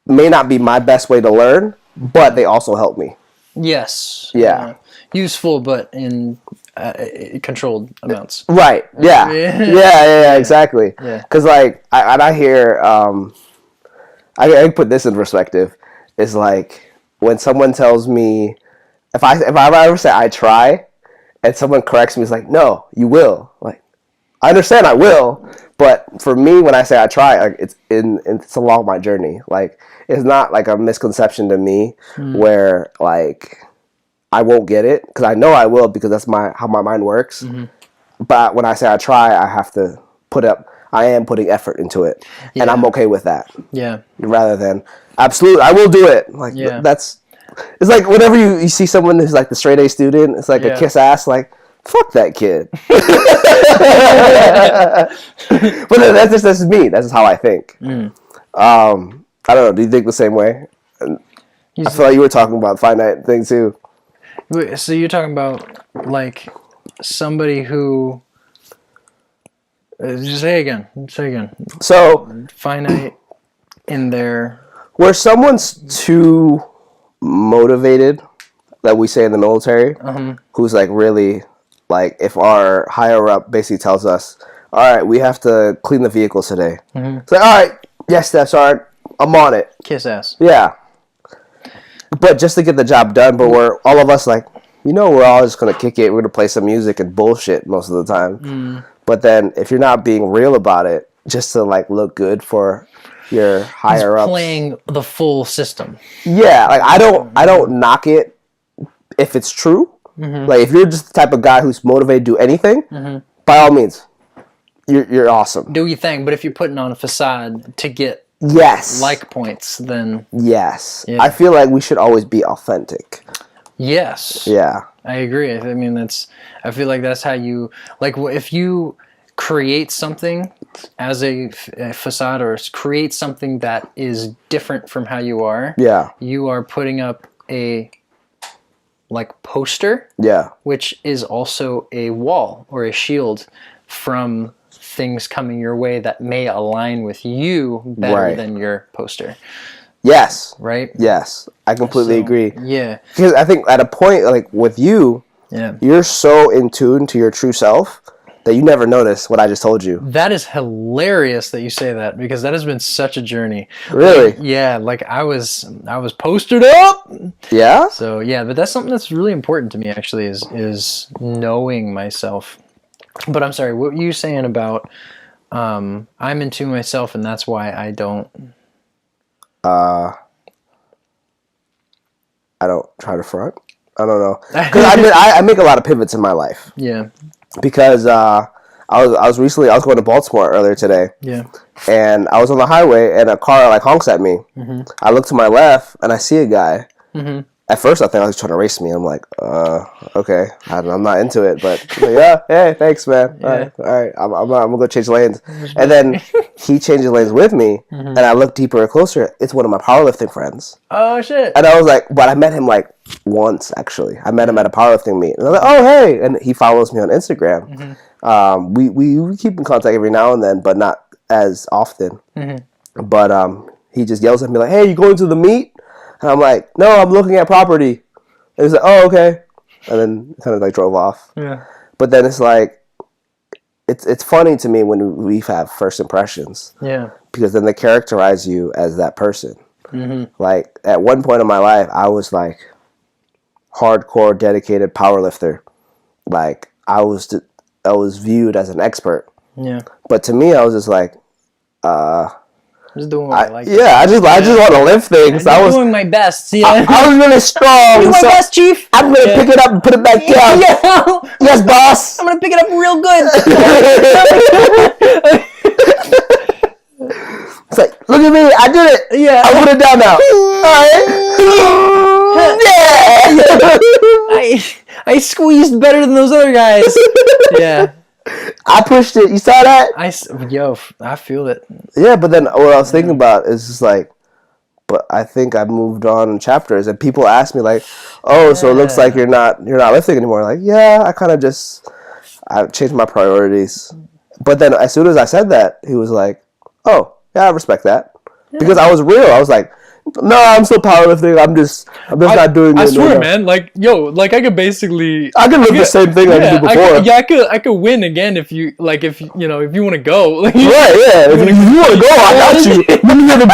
may not be my best way to learn, but they also help me. Yes. Yeah. Useful, but in controlled amounts. Right. Yeah. Yeah. Exactly. Yeah. Because like I hear I put this in perspective. Is like when someone tells me if I ever say I try, and someone corrects me, it's like, no, you will. Like, I understand I will, but for me, when I say I try, like, it's along my journey. Like, it's not like a misconception to me where like I won't get it, because I know I will, because that's how my mind works. Mm-hmm. But when I say I try, I have to I am putting effort into it, and I'm okay with that. Yeah. Rather than absolutely, I will do it. Like it's like whenever you see someone who's like the straight A student, it's like a kiss ass. Like, fuck that kid. But that's just me. That's just how I think. I don't know. Do you think the same way? I feel like you were talking about finite thing too. So you're talking about like somebody who. Just say again. So finite in their. Where someone's too motivated, that we say in the military, who's like really, like if our higher up basically tells us, all right, we have to clean the vehicles today. It's like, all right, yes, that's all right, I'm on it. Kiss ass. Yeah. But just to get the job done, but we're all of us like, we're all just going to kick it. We're going to play some music and bullshit most of the time. But then if you're not being real about it, just to like look good for your higher ups, playing the full system. Yeah, like I don't knock it if it's true. Like if you're just the type of guy who's motivated to do anything, by all means, you're awesome. Do your thing, but if you're putting on a facade to get like points, then I feel like we should always be authentic. Yes. Yeah. I agree. I mean, I feel like that's how you, like, if you create something as a facade or create something that is different from how you are, you are putting up a, like, poster, which is also a wall or a shield from things coming your way that may align with you better than your poster. Yes. Right? Yes. I completely agree. Yeah. Because I think at a point, like with you, you're so in tune to your true self that you never notice what I just told you. That is hilarious that you say that, because that has been such a journey. Really? Like I was postered up. Yeah? So yeah, but that's something that's really important to me actually is knowing myself. But I'm sorry, what were you saying about I'm in tune myself and that's why I don't I don't try to front. I don't know. Because I make a lot of pivots in my life. Yeah. Because I was going to Baltimore earlier today. Yeah. And I was on the highway and a car like honks at me. Mm-hmm. I look to my left and I see a guy. Mm-hmm. At first I thought he was trying to race me. I'm like, okay, I'm not into it. But like, hey, thanks, man. Yeah. All right, I'm gonna go change lanes. And then he changes lanes with me, and I look deeper and closer. It's one of my powerlifting friends. Oh shit! And I was like, but I met him like once actually. I met him at a powerlifting meet, and I was like, oh hey, and he follows me on Instagram. Mm-hmm. We keep in contact every now and then, but not as often. Mm-hmm. But he just yells at me like, hey, you going to the meet? And I'm like, no, I'm looking at property. And he's like, oh, okay. And then kind of like drove off. Yeah. But then it's like, it's funny to me when we have first impressions. Yeah. Because then they characterize you as that person. Mm-hmm. Like at one point in my life, I was like hardcore, dedicated powerlifter. Like I was viewed as an expert. Yeah. But to me, I was just like, just doing what I like. Yeah, I just want to lift things. I was doing my best. Yeah. I was really strong. Do my best, Chief. I'm gonna pick it up and put it back down. Yeah. Yes, boss. I'm gonna pick it up real good. It's like, look at me, I did it. Yeah, I put it down now. All right. Yeah. I squeezed better than those other guys. Yeah. I pushed it. You saw that? I feel it. Yeah, but then what I was thinking about is just like, but I think I've moved on in chapters, and people ask me like, "Oh, so it looks like you're not lifting anymore." Like, yeah, I changed my priorities. But then as soon as I said that, he was like, "Oh, yeah, I respect that," because I was real. I was like, "No, I'm still powerlifting. I'm just not doing it." I swear, man. Like, yo, like I could basically, I could live the same thing I did before. I could win again if you like, if you know, if you want to go. Like, right? Yeah. If you want to go, I got you. Meet me at the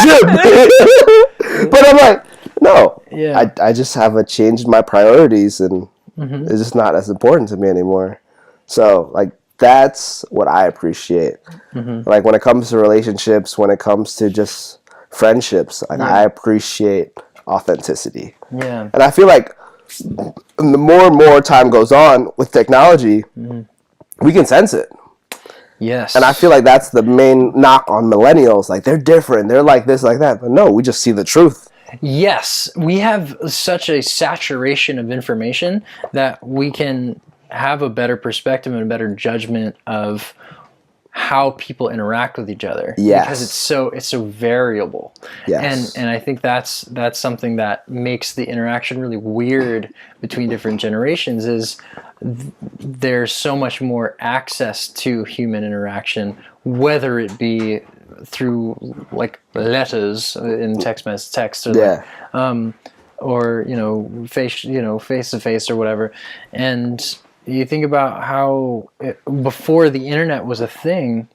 gym. But I'm like, no. Yeah. I just have changed my priorities, and it's just not as important to me anymore. So like that's what I appreciate. Like when it comes to relationships, when it comes to just friendships, like I appreciate authenticity. Yeah. And I feel like the more and more time goes on with technology, we can sense it. Yes. And I feel like that's the main knock on millennials. Like they're different. They're like this, like that. But no, we just see the truth. Yes, we have such a saturation of information that we can have a better perspective and a better judgment of how people interact with each other. Yes. Because it's so variable. Yes. And I think that's something that makes the interaction really weird between different generations is there's so much more access to human interaction, whether it be through like letters in text or or face to face or whatever. And you think about how before the internet was a thing,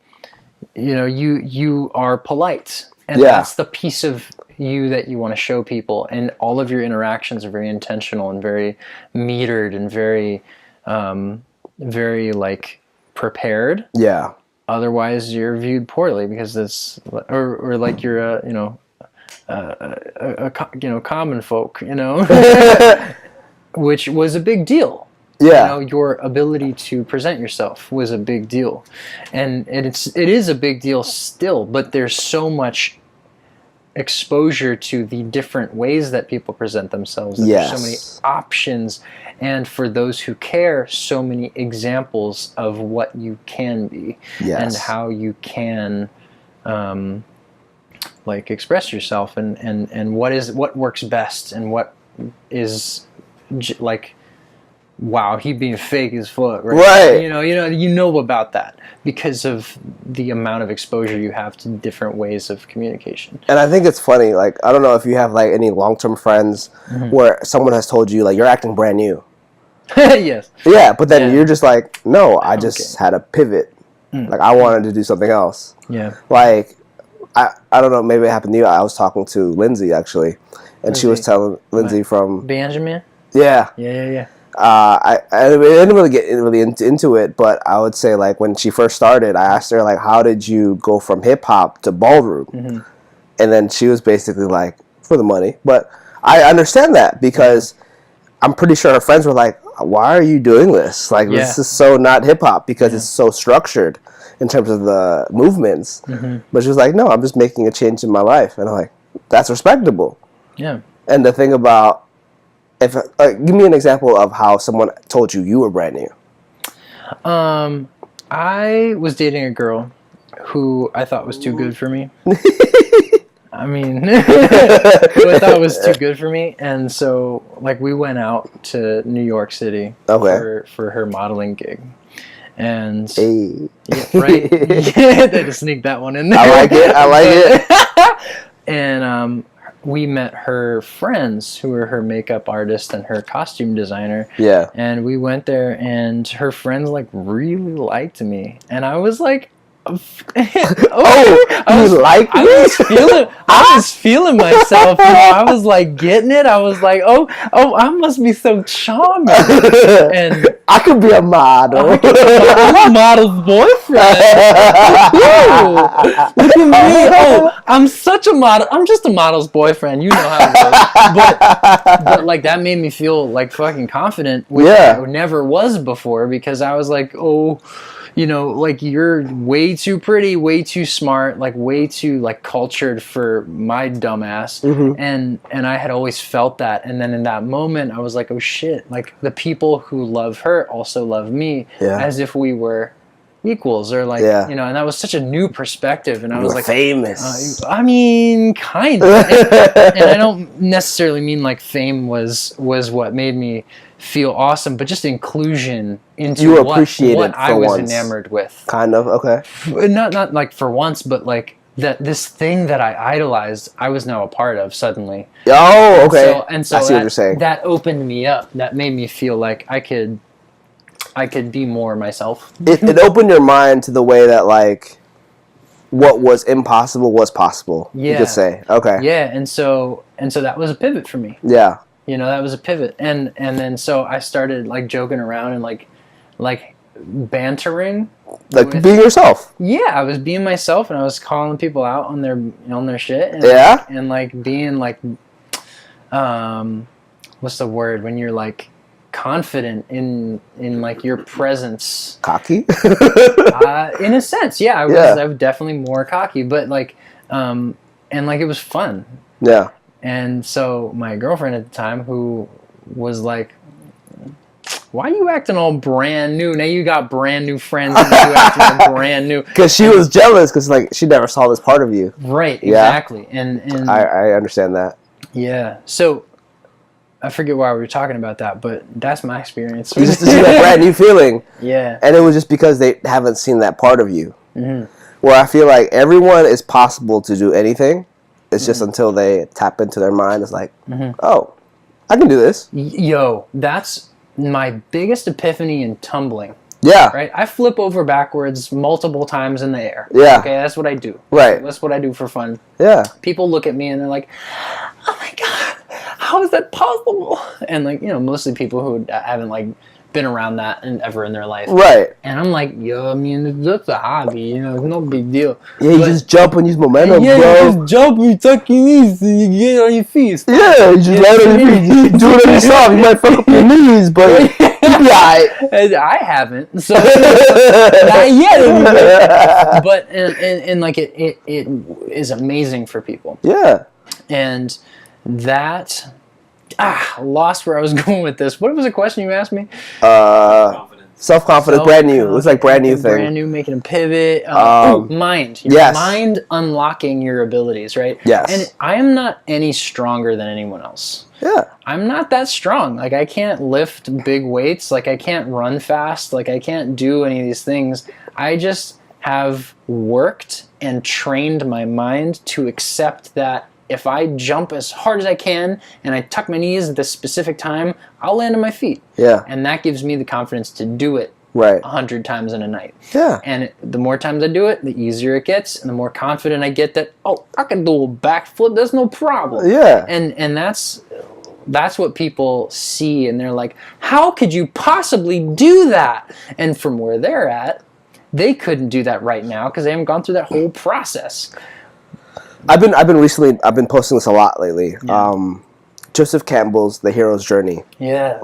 you are polite, and that's the piece of you that you want to show people, and all of your interactions are very intentional and very metered and very very like prepared. Yeah. Otherwise, you're viewed poorly because it's or like you're a common folk, which was a big deal. Yeah. Your ability to present yourself was a big deal, and it is a big deal still. But there's so much exposure to the different ways that people present themselves. And there's so many options, and for those who care, so many examples of what you can be and how you can like express yourself, and what works best, and what is like, wow, he being fake as fuck, right? You know about that because of the amount of exposure you have to different ways of communication. And I think it's funny, like I don't know if you have like any long-term friends where someone has told you like you're acting brand new. Yes. Yeah, but then you're just like, no, I just had a pivot. Like I wanted to do something else. Yeah. Like I don't know, maybe it happened to you. I was talking to Lindsay actually, and she was telling Lindsay from Benjamin. Yeah. Yeah. I didn't really get into it, but I would say like when she first started, I asked her like, how did you go from hip hop to ballroom? And then she was basically like, for the money. But I understand that because I'm pretty sure her friends were like, why are you doing this? Like this is so not hip hop because it's so structured in terms of the movements. But she was like, no, I'm just making a change in my life, and I'm like, that's respectable. Yeah. And the thing about give me an example of how someone told you were brand new. I was dating a girl who I thought was too good for me. I mean, who I thought was too good for me, and so like we went out to New York City for her modeling gig, and right, they just sneaked that one in there. I like it. And we met her friends who were her makeup artist and her costume designer. Yeah. And we went there, and her friends like really liked me, and I was like, I was feeling myself. I was like getting it. I was like, oh, I must be so charming, and I could be a model. I'm a model's boyfriend. Look at me. Oh, I'm such a model. I'm just a model's boyfriend. You know how it goes. But like that made me feel like fucking confident, which I never was before, because I was like, oh, like you're way too pretty, way too smart, like way too like cultured for my dumb ass. And I had always felt that. And then in that moment I was like, oh shit, like the people who love her also love me, as if we were equals, or like, Yeah. you know, and that was such a new perspective, and I was like, famous. I mean, kind of, and I don't necessarily mean like fame was what made me feel awesome, but just inclusion into what I was enamored with. Kind of, okay. Not like for once, but like that this thing that I idolized, I was now a part of suddenly. Oh, okay. And so I see what you're saying. That opened me up. That made me feel like I could be more myself. It opened your mind to the way that like what was impossible was possible. Yeah. You could say. Okay. Yeah, and so that was a pivot for me. Yeah. You know, that was a pivot, and then so I started like joking around and like bantering, like being yourself. Yeah, I was being myself, and I was calling people out on their shit. And, yeah, and like being like, what's the word when you're like confident in like your presence? Cocky. In a sense, yeah, I was definitely more cocky, but like, and like it was fun. Yeah. And so my girlfriend at the time, who was like, why are you acting all brand new? Now you got brand new friends and you acting all brand new. Because she was jealous because like she never saw this part of you. Right, exactly. Yeah. And I understand that. Yeah. So I forget why we were talking about that, but that's my experience. You just see that brand new feeling. Yeah. And it was just because they haven't seen that part of you. Mm-hmm. Where I feel like everyone is possible to do anything. It's just until they tap into their mind, it's like, oh, I can do this. Yo, that's my biggest epiphany in tumbling. Yeah. Right? I flip over backwards multiple times in the air. Yeah. Okay, that's what I do. Right. That's what I do for fun. Yeah. People look at me and they're like, oh my God, how is that possible? And like, you know, mostly people who haven't like been around that ever in their life. Right. And I'm like, yo, I mean, it's just a hobby, you know, it's no big deal. Yeah, you just jump and use momentum, bro. Yeah, you just jump, you tuck your knees, and you get on your feet. Yeah, you just land on your feet. You do it on yourself. You might fuck up your knees, but you'll be alright. I haven't, so not yet anyway. But and like it is amazing for people. Yeah. And that lost where I was going with this. What was the question you asked me? Self-confidence, brand new. It was like brand new thing. Brand new, making a pivot. Mind. Mind unlocking your abilities, right? Yes. And I am not any stronger than anyone else. Yeah. I'm not that strong. Like, I can't lift big weights. Like, I can't run fast. Like, I can't do any of these things. I just have worked and trained my mind to accept that if I jump as hard as I can and I tuck my knees at this specific time, I'll land on my feet. Yeah. And that gives me the confidence to do it 100 times in a night. Yeah. And the more times I do it, the easier it gets, and the more confident I get that, oh, I can do a backflip, there's no problem. Yeah. And that's what people see, and they're like, how could you possibly do that? And from where they're at, they couldn't do that right now because they haven't gone through that whole process. I've been posting this a lot lately. Yeah. Joseph Campbell's The Hero's Journey. Yeah.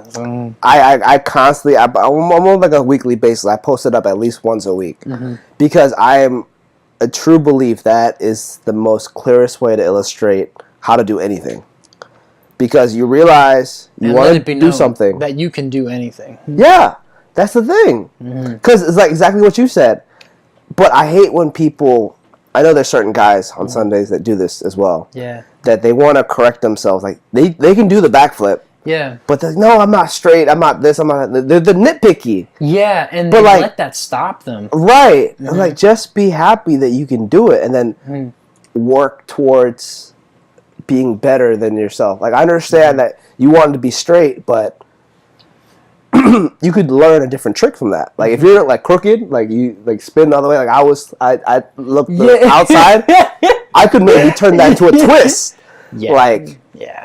I constantly, I'm on like a weekly basis. I post it up at least once a week because I am a true belief that is the most clearest way to illustrate how to do anything. Because you realize you want to do something. That you can do anything. Yeah, that's the thing. Because it's like exactly what you said. But I hate when people, I know there's certain guys on Sundays that do this as well. Yeah. That they want to correct themselves. Like, they can do the backflip. Yeah. But they're like, no, I'm not straight. I'm not this. I'm not that. They're nitpicky. Yeah, and but like, let that stop them. Right. Like, just be happy that you can do it and then work towards being better than yourself. Like, I understand that you want to be straight, but you could learn a different trick from that. Like, if you're like crooked, like you like spin the other way, like I looked outside, I could maybe turn that into a twist. Yeah.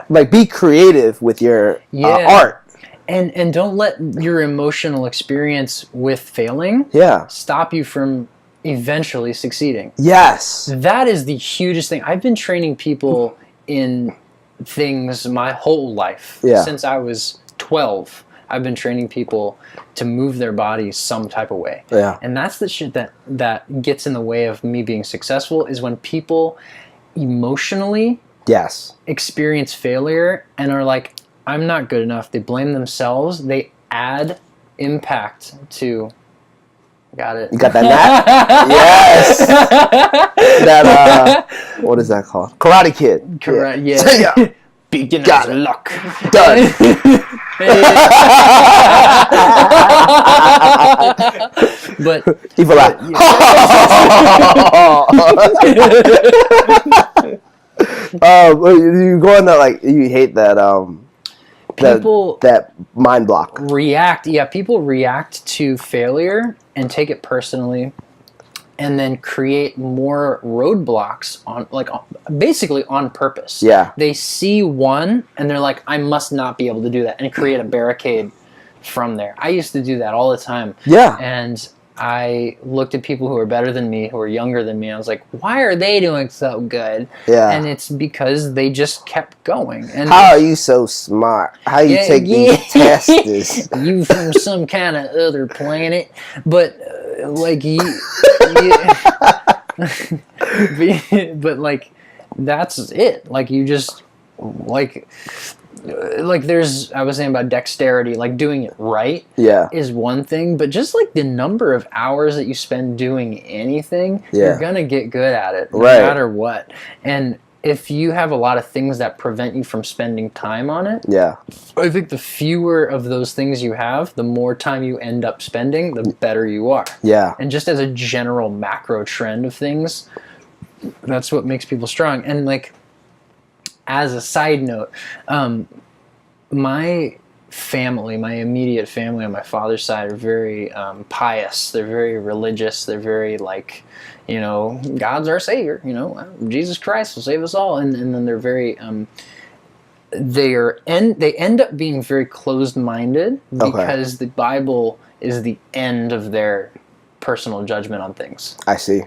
Like be creative with your art. And don't let your emotional experience with failing stop you from eventually succeeding. Yes. That is the hugest thing. I've been training people in things my whole life. Since I was 12. I've been training people to move their bodies some type of way. Yeah. And that's the shit that gets in the way of me being successful is when people emotionally experience failure and are like, I'm not good enough. They blame themselves. They add impact to Got it. You got that nap? Yes. That what is that called? Karate Kid. Correct. Yeah. Beginner's Got it. luck. Done. But Evil eye. You go on that, like, you hate that people that mind block. People react to failure and take it personally, and then create more roadblocks basically on purpose. Yeah. They see one and they're like, I must not be able to do that, and create a barricade from there. I used to do that all the time. Yeah. And I looked at people who were better than me, who were younger than me. I was like, why are they doing so good? Yeah. And it's because they just kept going. And how are you so smart? How you take these tests? You from some kind of other planet. But like but like that's it. Like you just like there's, I was saying about dexterity, like doing it right is one thing, but just like the number of hours that you spend doing anything, you're gonna get good at it no matter what. And if you have a lot of things that prevent you from spending time on it, I think the fewer of those things you have, the more time you end up spending, the better you are. And just as a general macro trend of things, that's what makes people strong. And like, as a side note, my family, my immediate family on my father's side are very pious. They're very religious. They're very like, you know, God's our savior. You know, Jesus Christ will save us all. And then they're very, they end up being very closed-minded because the Bible is the end of their personal judgment on things. I see.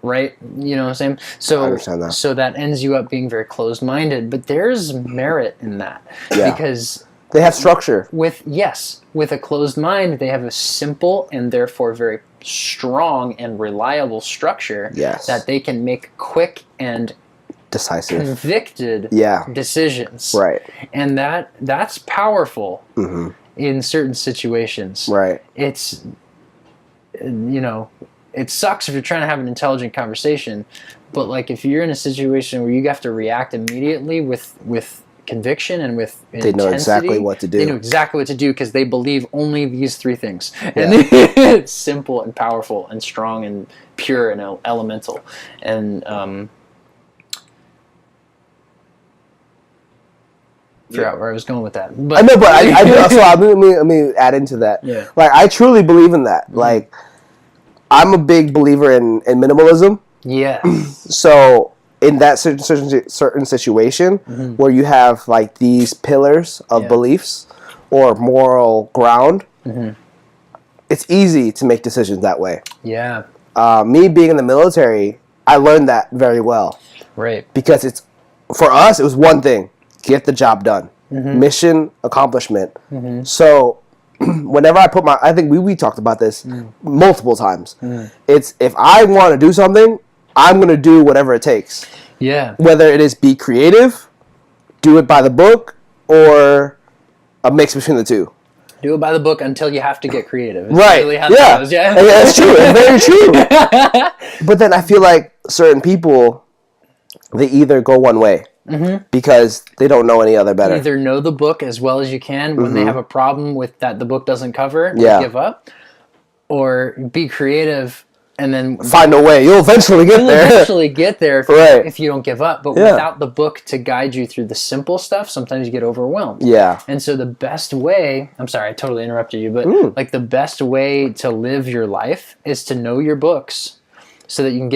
Right? You know what I'm saying? So, I understand that. So that ends you up being very closed-minded, but there's merit in that. Because they have structure. With a closed mind, they have a simple and therefore very strong and reliable structure that they can make quick and decisive, convicted decisions. Right. And that's powerful in certain situations. Right. It's, you know, it sucks if you're trying to have an intelligent conversation, but like if you're in a situation where you have to react immediately with conviction and with intensity, they know exactly what to do. They know exactly what to do because they believe only these three things. And it's simple and powerful and strong and pure and elemental. And forgot where I was going with that. But I know, but I do. So let me add into that. Yeah. Like I truly believe in that. Like I'm a big believer in minimalism. Yes. So in that certain situation where you have like these pillars of beliefs or moral ground, it's easy to make decisions that way. Yeah. Me being in the military, I learned that very well. Right. Because for us, it was one thing: get the job done, mission accomplishment. So whenever I put I think we talked about this multiple times. It's if I want to do something, I'm going to do whatever it takes. Yeah. Whether it is be creative, do it by the book, or a mix between the two. Do it by the book until you have to get creative. It's right. Really how that goes. Yeah. And that's true. It's very true. But then I feel like certain people, they either go one way. Because they don't know any other better. Either know the book as well as you can when they have a problem with that the book doesn't cover, give up, or be creative and then find a way. You'll eventually get there. You'll eventually get there if you don't give up. But without the book to guide you through the simple stuff, sometimes you get overwhelmed. Yeah. And so the best way, I'm sorry, I totally interrupted you, but like the best way to live your life is to know your books so that you can get